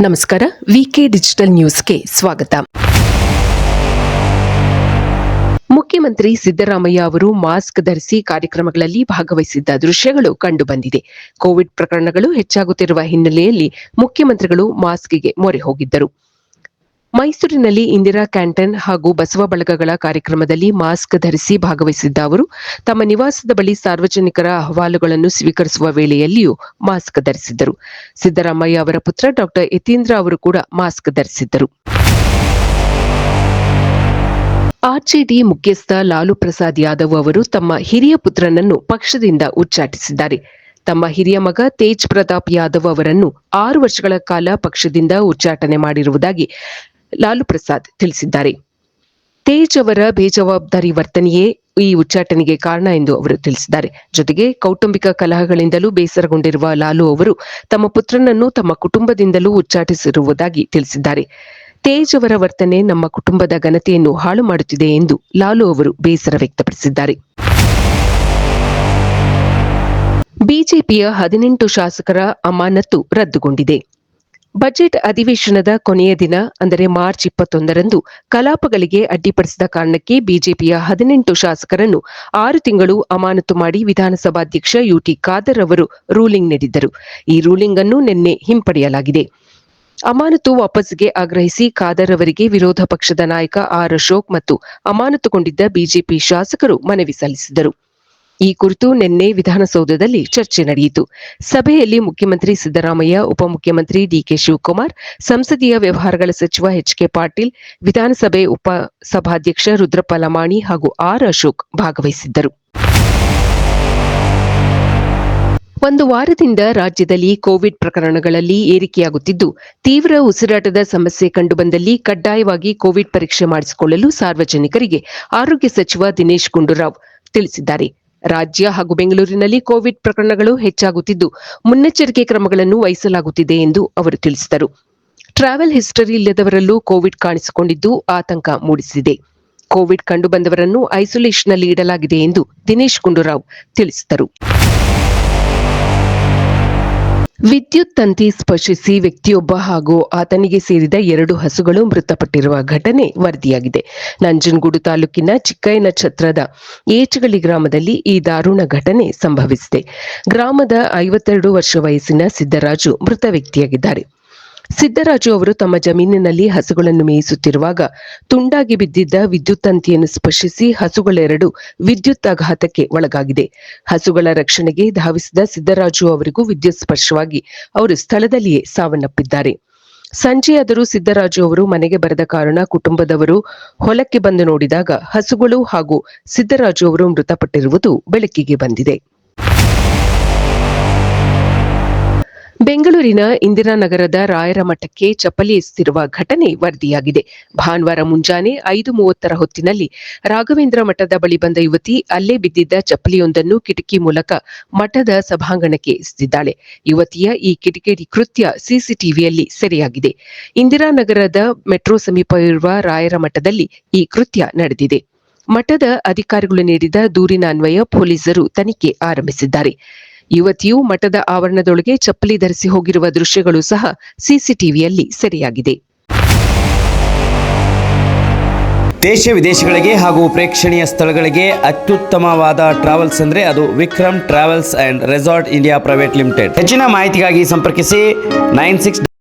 ನಮಸ್ಕಾರ. ವಿಕೆ ಡಿಜಿಟಲ್ ನ್ಯೂಸ್ಗೆ ಸ್ವಾಗತ. ಮುಖ್ಯಮಂತ್ರಿ ಸಿದ್ದರಾಮಯ್ಯ ಅವರು ಮಾಸ್ಕ್ ಧರಿಸಿ ಕಾರ್ಯಕ್ರಮಗಳಲ್ಲಿ ಭಾಗವಹಿಸಿದ್ದ ದೃಶ್ಯಗಳು ಕಂಡುಬಂದಿದೆ. ಕೋವಿಡ್ ಪ್ರಕರಣಗಳು ಹೆಚ್ಚಾಗುತ್ತಿರುವ ಹಿನ್ನೆಲೆಯಲ್ಲಿ ಮುಖ್ಯಮಂತ್ರಿಗಳು ಮಾಸ್ಕ್ಗೆ ಮೊರೆ ಹೋಗಿದ್ದರು. ಮೈಸೂರಿನಲ್ಲಿ ಇಂದಿರಾ ಕ್ಯಾಂಟೀನ್ ಹಾಗೂ ಬಸವ ಬಳಗಗಳ ಕಾರ್ಯಕ್ರಮದಲ್ಲಿ ಮಾಸ್ಕ್ ಧರಿಸಿ ಭಾಗವಹಿಸಿದ್ದ ಅವರು ತಮ್ಮ ನಿವಾಸದ ಬಳಿ ಸಾರ್ವಜನಿಕರ ಅಹವಾಲುಗಳನ್ನು ಸ್ವೀಕರಿಸುವ ವೇಳೆಯಲ್ಲಿಯೂ ಮಾಸ್ಕ್ ಧರಿಸಿದ್ದರು. ಸಿದ್ದರಾಮಯ್ಯ ಅವರ ಪುತ್ರ ಡಾ ಯತೀಂದ್ರ ಅವರು ಕೂಡ ಮಾಸ್ಕ್ ಧರಿಸಿದ್ದರು. ಆರ್ಜೆಡಿ ಮುಖ್ಯಸ್ಥ ಲಾಲು ಪ್ರಸಾದ್ ಯಾದವ್ ಅವರು ತಮ್ಮ ಹಿರಿಯ ಪುತ್ರನನ್ನು ಪಕ್ಷದಿಂದ ಉಚ್ಚಾಟಿಸಿದ್ದಾರೆ. ತಮ್ಮ ಹಿರಿಯ ಮಗ ತೇಜ್ ಪ್ರತಾಪ್ ಯಾದವ್ ಅವರನ್ನು 6 ವರ್ಷಗಳ ಕಾಲ ಪಕ್ಷದಿಂದ ಉಚ್ಚಾಟನೆ ಮಾಡಿರುವುದಾಗಿ ಲಾಲು ಪ್ರಸಾದ್ ತಿಳಿಸಿದ್ದಾರೆ. ತೇಜ್ ಅವರ ಬೇಜವಾಬ್ದಾರಿ ವರ್ತನೆಯೇ ಈ ಉಚ್ಚಾಟನೆಗೆ ಕಾರಣ ಎಂದು ಅವರು ತಿಳಿಸಿದ್ದಾರೆ. ಜೊತೆಗೆ ಕೌಟುಂಬಿಕ ಕಲಹಗಳಿಂದಲೂ ಬೇಸರಗೊಂಡಿರುವ ಲಾಲು ಅವರು ತಮ್ಮ ಪುತ್ರನನ್ನು ತಮ್ಮ ಕುಟುಂಬದಿಂದಲೂ ಉಚ್ಚಾಟಿಸಿರುವುದಾಗಿ ತಿಳಿಸಿದ್ದಾರೆ. ತೇಜ್ ಅವರ ವರ್ತನೆ ನಮ್ಮ ಕುಟುಂಬದ ಘನತೆಯನ್ನು ಹಾಳು ಮಾಡುತ್ತಿದೆ ಎಂದು ಲಾಲು ಅವರು ಬೇಸರ ವ್ಯಕ್ತಪಡಿಸಿದ್ದಾರೆ. ಬಿಜೆಪಿಯ 18 ಶಾಸಕರ ಅಮಾನತು ರದ್ದುಗೊಂಡಿದೆ. ಬಜೆಟ್ ಅಧಿವೇಶನದ ಕೊನೆಯ ದಿನ ಅಂದರೆ ಮಾರ್ಚ್ 21ರಂದು ಕಲಾಪಗಳಿಗೆ ಅಡ್ಡಿಪಡಿಸಿದ ಕಾರಣಕ್ಕೆ ಬಿಜೆಪಿಯ 18 ಶಾಸಕರನ್ನು 6 ತಿಂಗಳು ಅಮಾನತು ಮಾಡಿ ವಿಧಾನಸಭಾಧ್ಯಕ್ಷ ಯುಟಿ ಖಾದರ್ ಅವರು ರೂಲಿಂಗ್ ನೀಡಿದ್ದರು. ಈ ರೂಲಿಂಗ್ ಅನ್ನು ನಿನ್ನೆ ಹಿಂಪಡೆಯಲಾಗಿದೆ. ಅಮಾನತು ವಾಪಸ್ಸಿಗೆ ಆಗ್ರಹಿಸಿ ಖಾದರ್ ಅವರಿಗೆ ವಿರೋಧ ಪಕ್ಷದ ನಾಯಕ ಆರ್ ಅಶೋಕ್ ಮತ್ತು ಅಮಾನತುಗೊಂಡಿದ್ದ ಬಿಜೆಪಿ ಶಾಸಕರು ಮನವಿ ಸಲ್ಲಿಸಿದರು. ಈ ಕುರಿತು ನಿನ್ನೆ ವಿಧಾನಸೌಧದಲ್ಲಿ ಚರ್ಚೆ ನಡೆಯಿತು. ಸಭೆಯಲ್ಲಿ ಮುಖ್ಯಮಂತ್ರಿ ಸಿದ್ದರಾಮಯ್ಯ, ಉಪಮುಖ್ಯಮಂತ್ರಿ ಡಿಕೆ ಶಿವಕುಮಾರ್, ಸಂಸದೀಯ ವ್ಯವಹಾರಗಳ ಸಚಿವ ಎಚ್ಕೆ ಪಾಟೀಲ್, ವಿಧಾನಸಭೆ ಉಪ ಸಭಾಧ್ಯಕ್ಷ ರುದ್ರಪ್ಪ ಲಮಾಣಿ ಹಾಗೂ ಆರ್ ಅಶೋಕ್ ಭಾಗವಹಿಸಿದ್ದರು. ಒಂದು ವಾರದಿಂದ ರಾಜ್ಯದಲ್ಲಿ ಕೋವಿಡ್ ಪ್ರಕರಣಗಳಲ್ಲಿ ಏರಿಕೆಯಾಗುತ್ತಿದ್ದು, ತೀವ್ರ ಉಸಿರಾಟದ ಸಮಸ್ಯೆ ಕಂಡುಬಂದಲ್ಲಿ ಕಡ್ಡಾಯವಾಗಿ ಕೋವಿಡ್ ಪರೀಕ್ಷೆ ಮಾಡಿಸಿಕೊಳ್ಳಲು ಸಾರ್ವಜನಿಕರಿಗೆ ಆರೋಗ್ಯ ಸಚಿವ ದಿನೇಶ್ ಗುಂಡೂರಾವ್ ತಿಳಿಸಿದ್ದಾರೆ. ರಾಜ್ಯ ಹಾಗೂ ಬೆಂಗಳೂರಿನಲ್ಲಿ ಕೋವಿಡ್ ಪ್ರಕರಣಗಳು ಹೆಚ್ಚಾಗುತ್ತಿದ್ದು, ಮುನ್ನೆಚ್ಚರಿಕೆ ಕ್ರಮಗಳನ್ನು ವಹಿಸಲಾಗುತ್ತಿದೆ ಎಂದು ಅವರು ತಿಳಿಸಿದರು. ಟ್ರಾವೆಲ್ ಹಿಸ್ಟರಿ ಇಲ್ಲದವರಲ್ಲೂ ಕೋವಿಡ್ ಕಾಣಿಸಿಕೊಂಡಿದ್ದು ಆತಂಕ ಮೂಡಿಸಿದೆ. ಕೋವಿಡ್ ಕಂಡುಬಂದವರನ್ನು ಐಸೋಲೇಷನ್ನಲ್ಲಿ ಇಡಲಾಗಿದೆ ಎಂದು ದಿನೇಶ್ ಗುಂಡೂರಾವ್ ತಿಳಿಸಿದರು. ವಿದ್ಯುತ್ ತಂತಿ ಸ್ಪರ್ಶಿಸಿ ವ್ಯಕ್ತಿಯೊಬ್ಬ ಹಾಗೂ ಆತನಿಗೆ ಸೇರಿದ 2 ಹಸುಗಳು ಮೃತಪಟ್ಟಿರುವ ಘಟನೆ ವರದಿಯಾಗಿದೆ. ನಂಜನಗೂಡು ತಾಲೂಕಿನ ಚಿಕ್ಕಯ್ಯನ ಛತ್ರದ ಏಚಗಳಿ ಗ್ರಾಮದಲ್ಲಿ ಈ ದಾರುಣ ಘಟನೆ ಸಂಭವಿಸಿದೆ. ಗ್ರಾಮದ 52 ವರ್ಷ ವಯಸ್ಸಿನ ಸಿದ್ದರಾಜು ಮೃತ ವ್ಯಕ್ತಿಯಾಗಿದ್ದಾರೆ. ಸಿದ್ದರಾಜು ಅವರು ತಮ್ಮ ಜಮೀನಿನಲ್ಲಿ ಹಸುಗಳನ್ನು ಮೇಯಿಸುತ್ತಿರುವಾಗ ತುಂಡಾಗಿ ಬಿದ್ದಿದ್ದ ವಿದ್ಯುತ್ ತಂತಿಯನ್ನು ಸ್ಪರ್ಶಿಸಿ ಹಸುಗಳೆರಡು ವಿದ್ಯುತ್ ಆಘಾತಕ್ಕೆ ಒಳಗಾಗಿದೆ. ಹಸುಗಳ ರಕ್ಷಣೆಗೆ ಧಾವಿಸಿದ ಸಿದ್ದರಾಜು ಅವರಿಗೂ ವಿದ್ಯುತ್ ಸ್ಪರ್ಶವಾಗಿ ಅವರು ಸ್ಥಳದಲ್ಲಿಯೇ ಸಾವನ್ನಪ್ಪಿದ್ದಾರೆ. ಸಂಜೆಯಾದರೂ ಸಿದ್ದರಾಜು ಅವರು ಮನೆಗೆ ಬರದ ಕಾರಣ ಕುಟುಂಬದವರು ಹೊಲಕ್ಕೆ ಬಂದು ನೋಡಿದಾಗ ಹಸುಗಳು ಹಾಗೂ ಸಿದ್ದರಾಜು ಅವರು ಮೃತಪಟ್ಟಿರುವುದು ಬೆಳಕಿಗೆ ಬಂದಿದೆ. ಬೆಂಗಳೂರಿನ ಇಂದಿರಾನಗರದ ರಾಯರ ಮಠಕ್ಕೆ ಚಪ್ಪಲಿ ಎಸೆದಿರುವ ಘಟನೆ ವರದಿಯಾಗಿದೆ. ಭಾನುವಾರ ಮುಂಜಾನೆ 5:30 ಹೊತ್ತಿನಲ್ಲಿ ರಾಘವೇಂದ್ರ ಮಠದ ಬಳಿ ಬಂದ ಯುವತಿ ಅಲ್ಲೇ ಬಿದ್ದಿದ್ದ ಚಪ್ಪಲಿಯೊಂದನ್ನು ಕಿಟಕಿ ಮೂಲಕ ಮಠದ ಸಭಾಂಗಣಕ್ಕೆ ಎಸೆದಿದ್ದಾಳೆ. ಯುವತಿಯ ಈ ಕಿಡಿಗೇಡಿ ಕೃತ್ಯ ಸಿಸಿಟಿವಿಯಲ್ಲಿ ಸೆರೆಯಾಗಿದೆ. ಇಂದಿರಾನಗರದ ಮೆಟ್ರೋ ಸಮೀಪ ಇರುವ ರಾಯರ ಮಠದಲ್ಲಿ ಈ ಕೃತ್ಯ ನಡೆದಿದೆ. ಮಠದ ಅಧಿಕಾರಿಗಳು ನೀಡಿದ ದೂರಿನ ಅನ್ವಯ ಪೊಲೀಸರು ತನಿಖೆ ಆರಂಭಿಸಿದ್ದಾರೆ. ಯುವತಿಯು ಮಠದ ಆವರಣದೊಳಗೆ ಚಪ್ಪಲಿ ಧರಿಸಿ ಹೋಗಿರುವ ದೃಶ್ಯಗಳು ಸಹ ಸಿಸಿಟಿವಿಯಲ್ಲಿ ಸೆರೆಯಾಗಿದೆ. ದೇಶ ವಿದೇಶಗಳಿಗೆ ಹಾಗೂ ಪ್ರೇಕ್ಷಣೀಯ ಸ್ಥಳಗಳಿಗೆ ಅತ್ಯುತ್ತಮವಾದ ಟ್ರಾವೆಲ್ಸ್ ಅಂದ್ರೆ ಅದು Vikram travels and resort India private limited. ಹೆಚ್ಚಿನ ಮಾಹಿತಿಗಾಗಿ ಸಂಪರ್ಕಿಸಿ 96